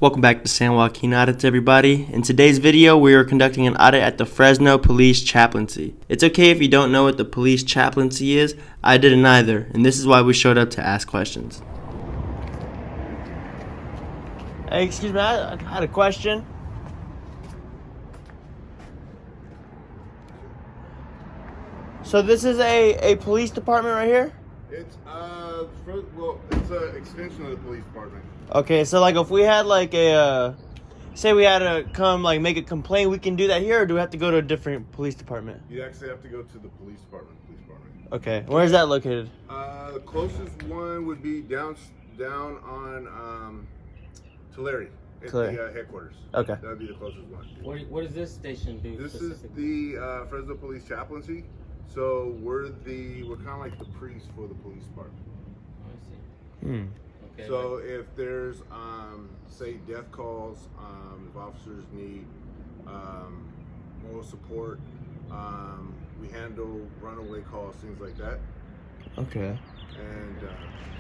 Welcome back to San Joaquin Audits, everybody. In today's video, we are conducting an audit at the Fresno Police Chaplaincy. It's okay if you don't know what the police chaplaincy is. I didn't either, and this is why we showed up to ask questions. Hey, excuse me, I had a question. So this is a police department right here? It's it's an extension of the police department. Okay, so like if we had like say we had to come like make a complaint, we can do that here, or do we have to go to a different police department? You actually have to go to the police department. Okay, where is that located? The closest one would be down on Tulare at the headquarters. Okay. That would be the closest one. What does this station do? This is the Fresno Police Chaplaincy. So we're kind of like the priest for the police department. Oh, I see. Okay. So if there's say death calls, if officers need moral support, we handle runaway calls, things like that. Okay. And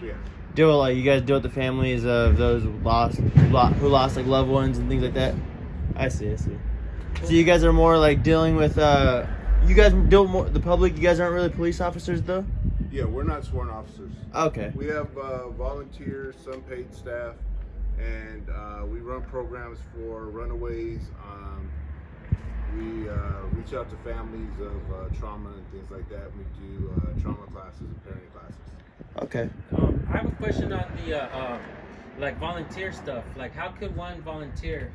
yeah. You guys deal with the families of those who lost like loved ones and things like that? I see. So you guys are more like dealing with you guys deal more the public. You guys aren't really police officers though? Yeah, we're not sworn officers. Okay. We have volunteers, some paid staff, and we run programs for runaways. We reach out to families of trauma and things like that. We do trauma classes and parenting classes. Okay. I have a question on the like volunteer stuff. Like, how could one volunteer,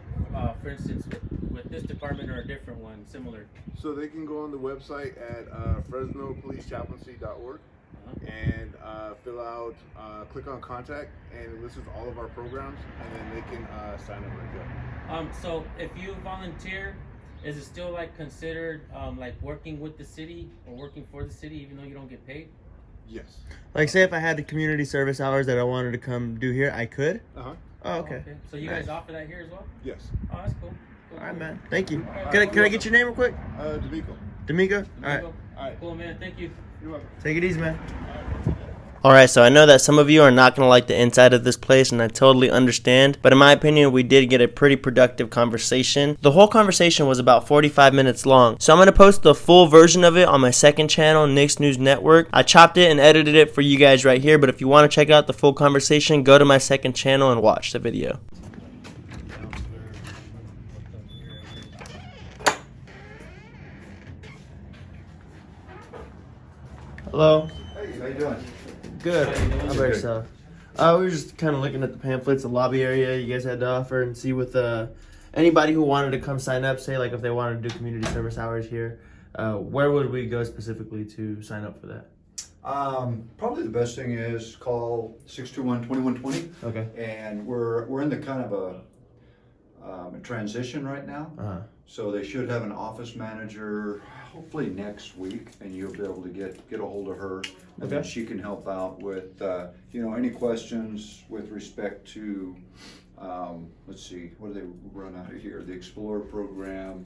for instance, with this department or a different one, similar? So they can go on the website at FresnoPoliceChaplaincy.org and fill out, click on contact, and it lists all of our programs, and then they can sign up right there. So if you volunteer, is it still like considered like working with the city or working for the city, even though you don't get paid? Yes. Like, say if I had the community service hours that I wanted to come do here, I could? Uh-huh. Oh, okay. So you guys offer that here as well? Yes. Oh, that's cool. All right, man. Thank you. All Can I get your name real quick? D'Amico. D'Amico? All right. All right. Cool, man. Thank you. You're welcome. Take it easy, man. Alright, so I know that some of you are not going to like the inside of this place, and I totally understand, but in my opinion, we did get a pretty productive conversation. The whole conversation was about 45 minutes long, so I'm going to post the full version of it on my second channel, Nick's News Network. I chopped it and edited it for you guys right here, but if you want to check out the full conversation, go to my second channel and watch the video. Hello. Hey, how you doing? Good. How you doing? How about yourself? We were just kind of looking at the pamphlets, the lobby area you guys had to offer, and see with anybody who wanted to come sign up, say like if they wanted to do community service hours here, where would we go specifically to sign up for that? Probably the best thing is call 621-2120. Okay. And we're in the kind of a transition right now. Uh-huh. So they should have an office manager hopefully next week, and you'll be able to get a hold of her, and then Okay. she can help out with any questions with respect to let's see, what do they run out of here? The Explorer program,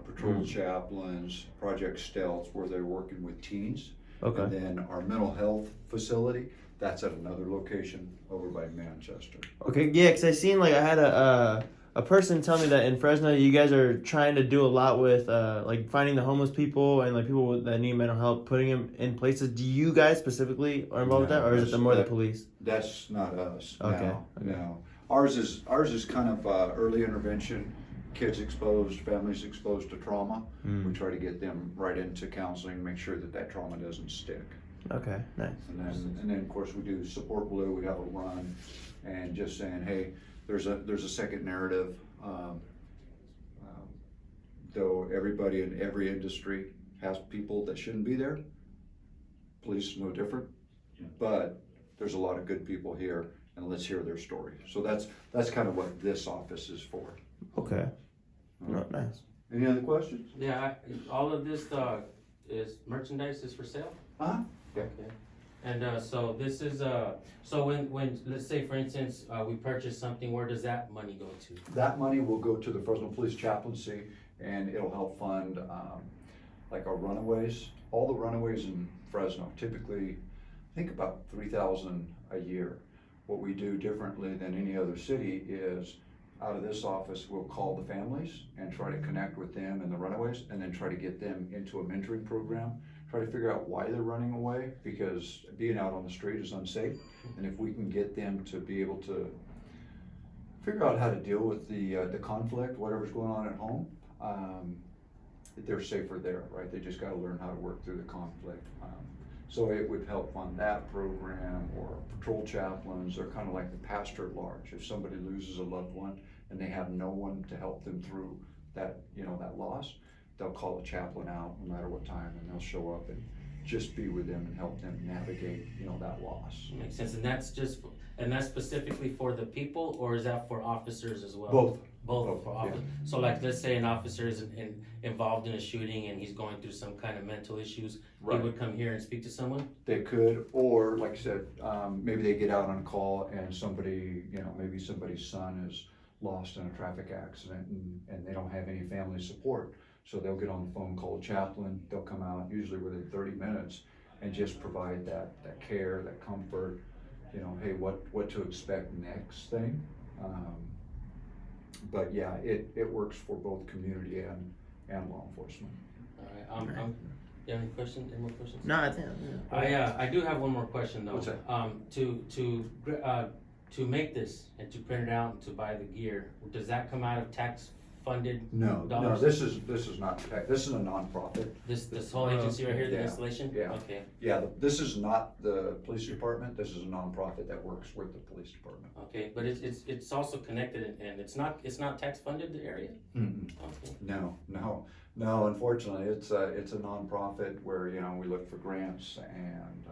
patrol chaplains, Project Stealth, where they're working with teens. Okay. And then our mental health facility, that's at another location over by Manchester. Okay, yeah, because I seen like I had a person tell me that in Fresno you guys are trying to do a lot with like finding the homeless people and like people that need mental health, putting them in places. Do you guys specifically are involved with that, or is it the more the police? That's not us. Okay. No. Ours is kind of early intervention. Kids exposed, families exposed to trauma. We try to get them right into counseling, make sure that trauma doesn't stick. Okay, nice. And then of course we do support blue. We have a run, and just saying, hey, there's a second narrative. Though everybody in every industry has people that shouldn't be there, police is no different. But there's a lot of good people here, and let's hear their story. So that's kind of what this office is for. Okay. Oh, nice. Any other questions? Yeah, all of this is merchandise is for sale? Uh-huh. Yeah. Okay. And so this is so when let's say for instance we purchase something, where does that money go to? That money will go to the Fresno Police Chaplaincy, and it'll help fund like our runaways. All the runaways in Fresno, typically, I think about 3,000 a year. what we do differently than any other city is, out of this office, we'll call the families and try to connect with them and the runaways, and then try to get them into a mentoring program, try to figure out why they're running away, because being out on the street is unsafe. And if we can get them to be able to figure out how to deal with the conflict, whatever's going on at home, they're safer there, right? They just gotta learn how to work through the conflict. So it would help on that program, or patrol chaplains. They're kind of like the pastor at large. If somebody loses a loved one and they have no one to help them through that, that loss, they'll call a chaplain out no matter what time, and they'll show up and just be with them and help them navigate, that loss. Makes sense, and that's specifically for the people, or is that for officers as well? Both. Both for officers. Yeah. So like, let's say an officer is involved in a shooting and he's going through some kind of mental issues, Right. he would come here and speak to someone? They could, or like I said, maybe they get out on call and somebody, maybe somebody's son is lost in a traffic accident, and they don't have any family support. So they'll get on the phone, call a chaplain, they'll come out usually within 30 minutes and just provide that care, that comfort, hey, what to expect next thing. But yeah, it works for both community and law enforcement. All right, you have any questions, any more questions? No, I think. I do have one more question though. What's that? To make this and to print it out and to buy the gear, does that come out of tax funded? No, dollars? this is not tech, this is a nonprofit. This whole agency right here, the Yeah, installation? yeah. Okay, Yeah, this is not the police department, this is a nonprofit that works with the police department. okay, but it's also connected and it's not tax funded, the area? Mm-mm. Okay. No, unfortunately, it's a nonprofit where, we look for grants and,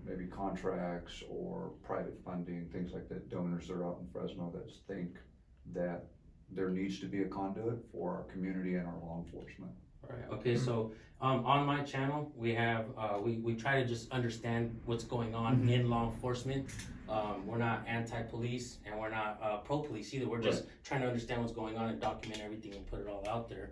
maybe contracts or private funding, things like that. Donors that are out in Fresno that think that there needs to be a conduit for our community and our law enforcement. Right, okay, so, on my channel, we have, we try to just understand what's going on in law enforcement. We're not anti-police and we're not, pro-police either, we're just trying to understand what's going on and document everything and put it all out there.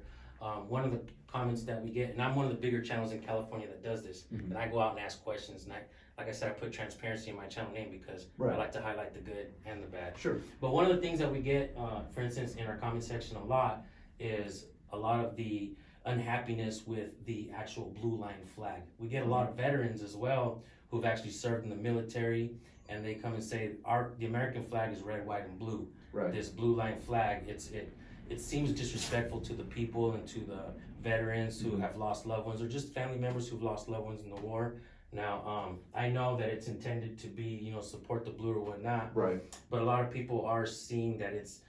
One of the comments that we get, and I'm one of the bigger channels in California that does this, and I go out and ask questions, and like I said, I put transparency in my channel name because I like to highlight the good and the bad. Sure. But one of the things that we get, for instance, in our comment section a lot is a lot of the unhappiness with the actual blue line flag. We get a lot of veterans as well who've actually served in the military, and they come and say, the American flag is red, white, and blue. Right. This blue line flag, it seems disrespectful to the people and to the veterans who have lost loved ones, or just family members who've lost loved ones in the war. Now, I know that it's intended to be, support the blue or whatnot. Right. But a lot of people are saying that it's,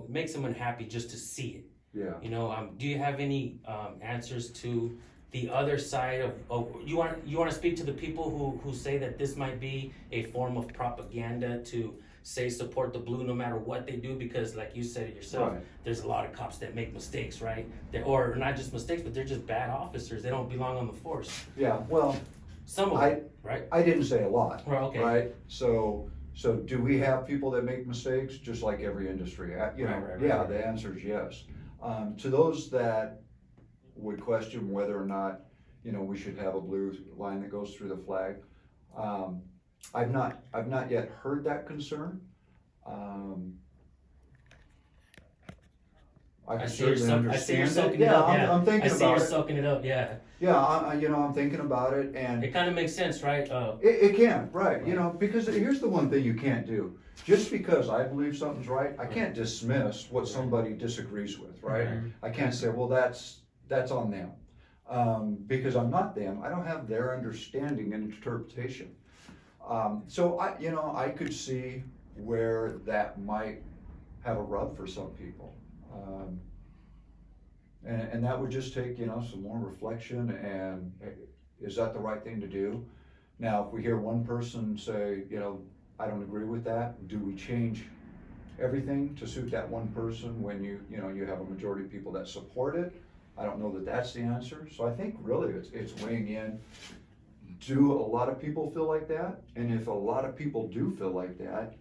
makes them unhappy just to see it. Yeah. Do you have any answers to the other side of you want to speak to the people who say that this might be a form of propaganda to say support the blue no matter what they do, because like you said it yourself, there's a lot of cops that make mistakes, right? Or not just mistakes, but they're just bad officers. They don't belong on the force. Yeah, well, Some of them, right? I didn't say a lot. Right, okay. Right? So do we have people that make mistakes, just like every industry? Right. The answer is yes. To those that would question whether or not, we should have a blue line that goes through the flag, I've not yet heard that concern. I see you're soaking it Yeah, up. I'm thinking I see about you're it. soaking it up. Yeah. Yeah, I'm thinking about it, and It kind of makes sense, right? it can, right? Because here's the one thing you can't do. Just because I believe something's right, I can't dismiss what somebody disagrees with, right? I can't say, well, that's on them, because I'm not them. I don't have their understanding and interpretation. So I could see where that might have a rub for some people. And that would just take, some more reflection and is that the right thing to do? Now, if we hear one person say, I don't agree with that, do we change everything to suit that one person when you have a majority of people that support it? I don't know that that's the answer. So I think really it's weighing in. Do a lot of people feel like that? And if a lot of people do feel like that,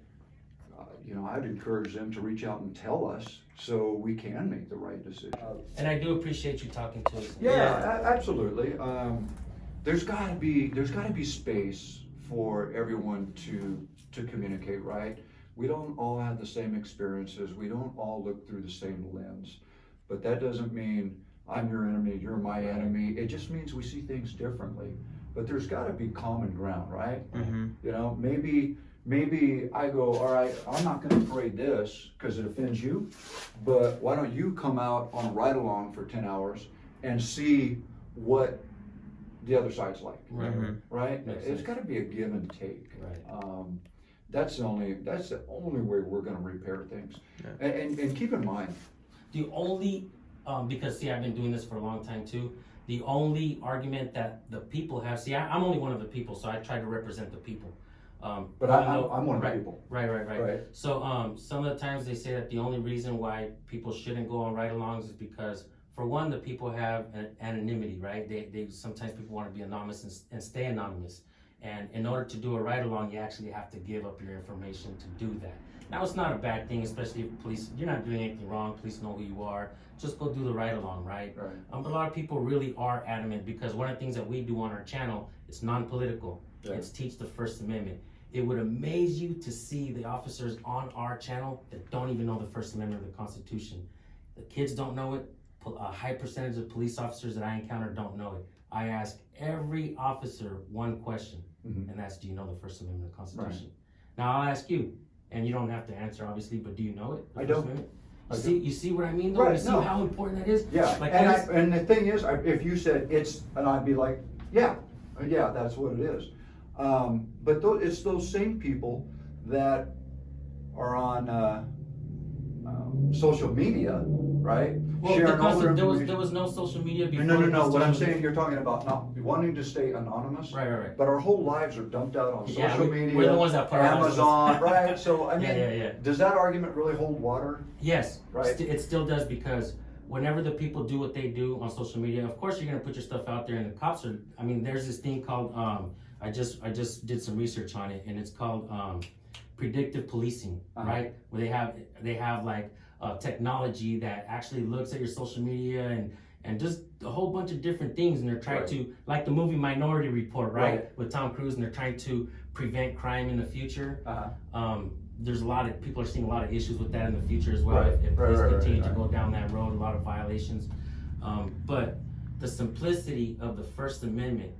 I'd encourage them to reach out and tell us so we can make the right decision. And I do appreciate you talking to us. Yeah, absolutely. There's got to be space for everyone to communicate, right? We don't all have the same experiences. We don't all look through the same lens. But that doesn't mean I'm your enemy, you're my enemy. It just means we see things differently. But there's got to be common ground, right? Mm-hmm. You know, maybe I go, all right, I'm not going to parade this because it offends you, but why don't you come out on a ride along for 10 hours and see what the other side's like, Mhm. right? Makes It's sense. got to be a give and take. Right. That's the only way we're going to repair things. Yeah. And keep in mind, The only, because see, I've been doing this for a long time too. The only argument that the people have, see, I'm only one of the people, so I try to represent the people. but even though- I'm one of the right, people. Right. Right. So, some of the times they say that the only reason why people shouldn't go on ride-alongs is because, for one, the people have an anonymity, right? They sometimes people want to be anonymous and stay anonymous. And in order to do a ride-along, you actually have to give up your information to do that. Now, it's not a bad thing, especially if police, you're not doing anything wrong, police know who you are, just go do the ride-along, right? Right. A lot of people really are adamant because one of the things that we do on our channel is non-political. Yeah. It's teach the First Amendment. It would amaze you to see the officers on our channel that don't even know the First Amendment of the Constitution. The kids don't know it. A high percentage of police officers that I encounter don't know it. I ask every officer one question, Mhm. and that's, do you know the First Amendment of the Constitution? Now I'll ask you, and you don't have to answer obviously, but do you know it? the I First don't. Amendment? I You see what I mean though? Right, You see no. how important that is? Yeah, Like and the thing is, if you said it's, and I'd be like, yeah, that's what it is. But it's those same people that are on social media, right? Well, Sharing all because their there information. was no social media before. No. this What I'm social- saying, you're talking about not wanting to stay anonymous. Right. But our whole lives are dumped out on Yeah, social we're media, the ones that put our lives Amazon, right? So I mean, Yeah. does that argument really hold water? Yes, Right. it still does, because whenever the people do what they do on social media, of course you're gonna put your stuff out there, and the cops are. I mean, there's this thing called I just did some research on it, and it's called predictive policing, Uh-huh. right? Where they have like technology that actually looks at your social media and just a whole bunch of different things, and they're trying Right. to, like the movie Minority Report, right? Right. With Tom Cruise, and they're trying to prevent crime in the future. There's a lot of people are seeing a lot of issues with that in the future as well. Right. If Right, police right, continue right, to go down that road, a lot of violations. But the simplicity of the First Amendment,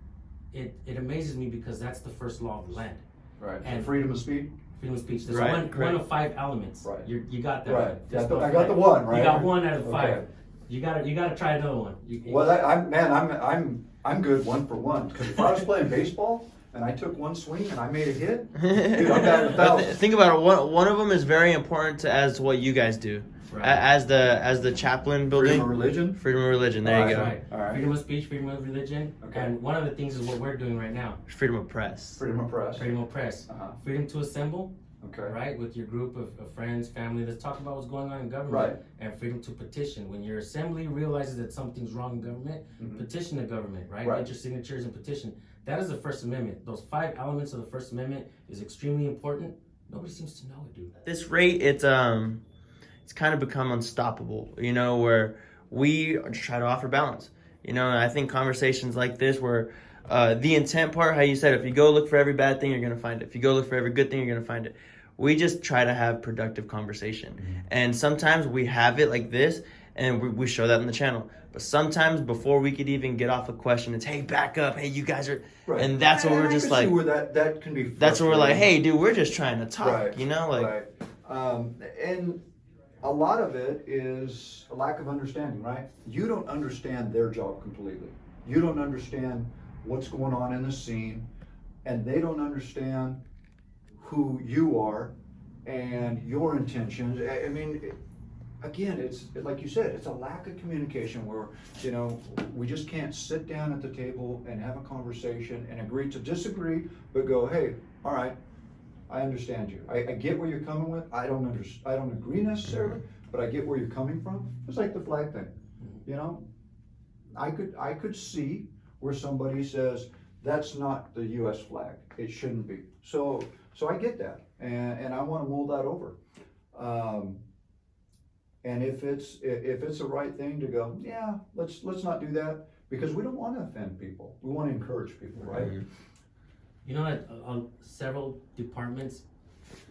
it amazes me, because that's the first law of the land. Right. And- Freedom of speech. Freedom of speech. There's Right, one of 5 elements. Right. You got that. Right. one. There's Yeah, no I got the five. one, right? You got 1 out of 5. Okay. You gotta try another one. Well, I'm good 1 for 1. Because if I was playing baseball and I took 1 swing and I made a hit, dude, I'm batting But 1,000. think about it. One of them is very important to as what you guys do, Right. as the chaplain building. Freedom of religion. Freedom of religion. There you Alright, go. Right. All right. Freedom of speech, freedom of religion, Okay. and one of the things is what we're doing right now. Freedom of press. Freedom of press. Freedom of press, Uh-huh. freedom to assemble, Okay. right, with your group of friends, family. Let's talk about what's going on in government. Right. And freedom to petition. When your assembly realizes that something's wrong in government, Mhm. petition the government, right? Right. Get your signatures and petition. That is the First Amendment. Those 5 elements of the First Amendment is extremely important. Nobody seems to know it, dude. This rate, it's kind of become unstoppable. You know, where we just try to offer balance. You know, and I think conversations like this, where the intent part, how you said, if you go look for every bad thing, you're gonna find it. If you go look for every good thing, you're gonna find it. We just try to have productive conversation, and sometimes we have it like this, and we show that on the channel. But sometimes before we could even get off a question, it's, hey, back up, hey, you guys are, Right. and that's what And we're I just can see like. where that can be. That's where we're like, frustrating. hey, dude, we're just trying to talk, Right, you know, like. Right. And a lot of it is a lack of understanding, right? You don't understand their job completely. You don't understand what's going on in the scene, and they don't understand who you are and your intentions. I mean, again, it's like you said, it's a lack of communication where, you know, we just can't sit down at the table and have a conversation and agree to disagree, but go, hey, all right, I understand you. I get where you're coming with. I don't agree necessarily, but I get where you're coming from. It's like the flag thing, you know. I could see where somebody says that's not the U.S. flag. It shouldn't be. So I get that, and I want to mull that over. And if it's the right thing to go, yeah, let's not do that, because we don't want to offend people. We want to encourage people, right? You know that several departments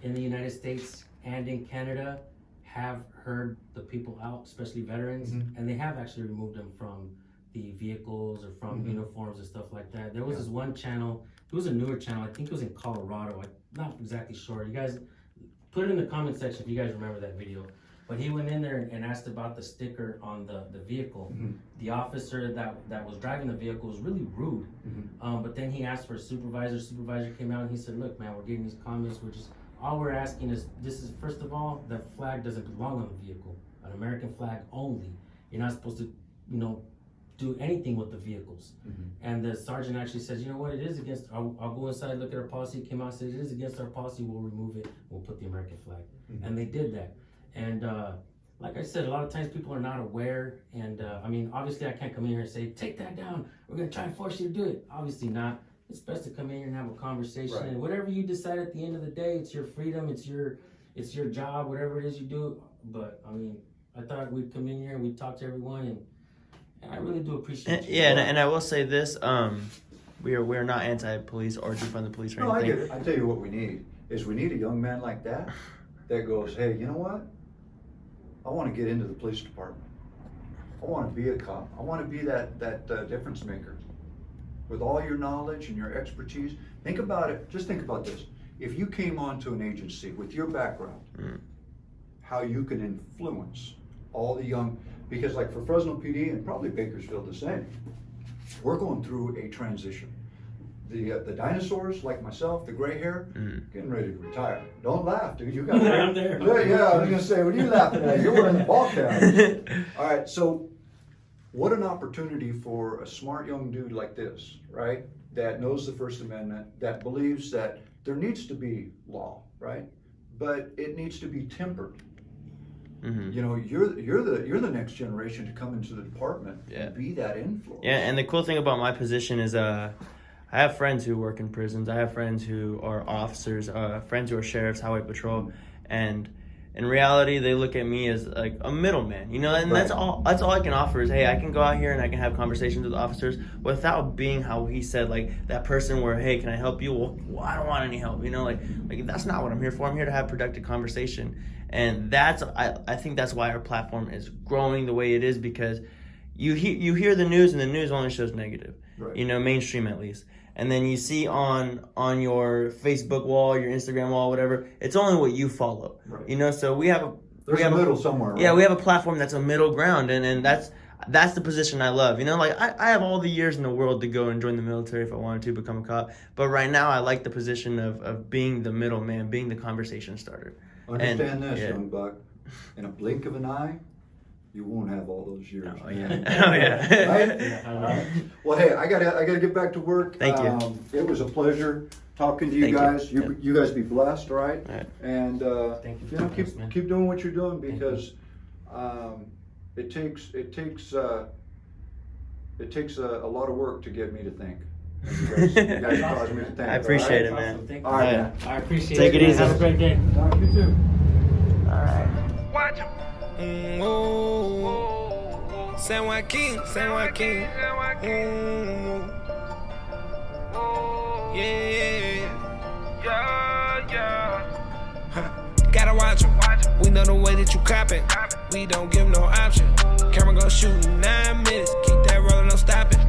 in the United States and in Canada have heard the people out, especially veterans, and they have actually removed them from the vehicles or from uniforms and stuff like that. There was this one channel, it was a newer channel, I think it was in Colorado, I'm not exactly sure. You guys, put it in the comment section if you guys remember that video. But he went in there and asked about the sticker on the vehicle. The officer that was driving the vehicle was really rude. But then he asked for a supervisor. Supervisor came out and he said, look, man, we're getting these comments. All we're asking is, this is, first of all, the flag doesn't belong on the vehicle. An American flag only. You're not supposed to, do anything with the vehicles. And the sergeant actually says, you know what, it is against, I'll go inside, look at our policy. He came out and said, it is against our policy, we'll remove it, we'll put the American flag. And they did that. And like I said, a lot of times people are not aware. And I mean, obviously I can't come in here and say, take that down, we're gonna try and force you to do it. Obviously not. It's best to come in here and have a conversation. And whatever you decide at the end of the day, it's your freedom, it's your job, whatever it is you do. But I mean, I thought we'd come in here and we'd talk to everyone, and I really do appreciate you. Yeah, and I will say this, we're not anti-police or defund the police or No, anything. I get it. I tell you what we need is we need a young man like that goes, hey, you know what? I want to get into the police department. I want to be a cop. I want to be that difference maker. With all your knowledge and your expertise, think about it. Just think about this. If you came onto an agency with your background, how you can influence all the young, because like for Fresno PD and probably Bakersfield the same, we're going through a transition. The dinosaurs, like myself, the gray hair, getting ready to retire. Don't laugh, dude. You got I'm there. Yeah, I was gonna say, what are you laughing at? You're wearing the ball cap. All right, so what an opportunity for a smart young dude like this, right? That knows the First Amendment, that believes that there needs to be law, right? But it needs to be tempered. You know, you're the next generation to come into the department and be that influence. Yeah, and the cool thing about my position is I have friends who work in prisons. I have friends who are officers, friends who are sheriffs, highway patrol, and in reality, they look at me as like a middleman, and that's all I can offer is, hey, I can go out here and I can have conversations with officers without being how he said, like that person where, hey, can I help you? Well, I don't want any help, like that's not what I'm here for. I'm here to have productive conversation. And I think that's why our platform is growing the way it is, because you hear the news and the news only shows negative, mainstream at least. And then you see on your Facebook wall, your Instagram wall, whatever, it's only what you follow, so we have a middle somewhere, right? Yeah, we have a platform that's a middle ground, and that's the position I love. Like I have all the years in the world to go and join the military if I wanted to become a cop, but right now I like the position of being the middleman, being the conversation starter. Understand this, young buck. In a blink of an eye, you won't have all those years. Oh yeah. Oh yeah. Right? Well, hey, I gotta get back to work. Thank you. It was a pleasure talking to you guys. You guys be blessed, right? And Thank you keep doing what you're doing, because it takes a lot of work to get me to think. You guys cause me to think. I appreciate it, Awesome. man. All right, right. I appreciate Take it. it easy. Have a great day. You too. All right. Watch him. San Joaquin. Gotta watch him. We know the way that you copping. We don't give no option. Camera gon' shoot in 9 minutes. Keep that rolling, no stopping.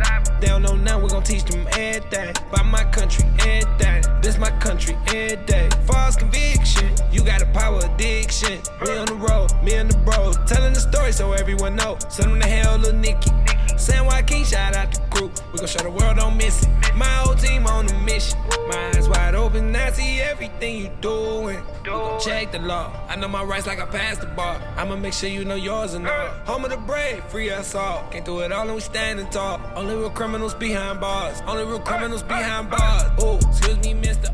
They don't know nothing, we gon' teach them everything. By my country, everything. This my country, every day. False conviction, you got a power addiction. We on the road, me and the bros, telling the story so everyone know. Send them to hell, little Nicky. San Joaquin, shout out the group. We gon' show the world, don't miss it. My whole team on a mission. My eyes wide open, I see everything you doing. We gon' check the law. I know my rights like I passed the bar. I'ma make sure you know yours and all. Home of the brave, free us all. Can't do it all and we standing tall. Only real criminals behind bars. Only real criminals behind bars. Oh, excuse me, mister.